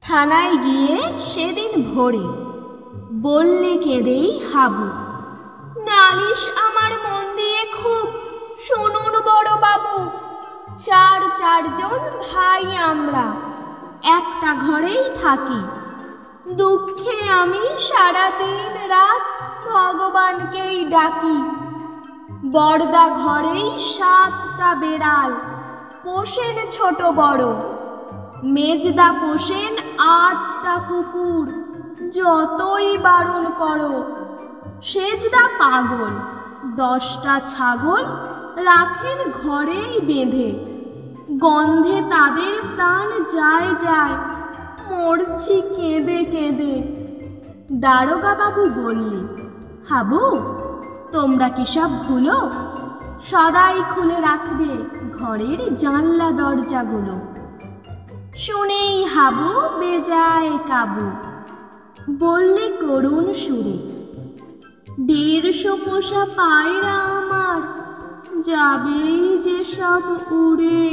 থানায় গিয়ে সেদিন ভোরে বললে কেঁদেই হাবু, নালিশ আমার মন দিয়ে খুব শুনুন বড় বাবু। চারজন ভাই আমরা, একটা ঘরেই থাকি। দুঃখে আমি সারা দিন রাত ভগবানকেই ডাকি। বড়দা ঘরেই 7টা বেড়াল পোষেন ছোট বড়, মেজদা পোষেন 8টা কুকুর, যতই বারণ করো। সেজদা পাগল 10টা ছাগল রাখেন ঘরেই বেঁধে। গন্ধে তাদের প্রাণ যায় যায়, মরছি কেঁদে কেঁদে। দারোগা বাবু বললে, হাবু তোমরা কি সব ভুলো? সদাই খুলে রাখবে ঘরের জানলা দরজাগুলো। শুনেই হাবু বেজায় কাবু, বললে করুণ সুরে, 150 পোষা পায়রা আমার যাবেই যে সব উড়ে।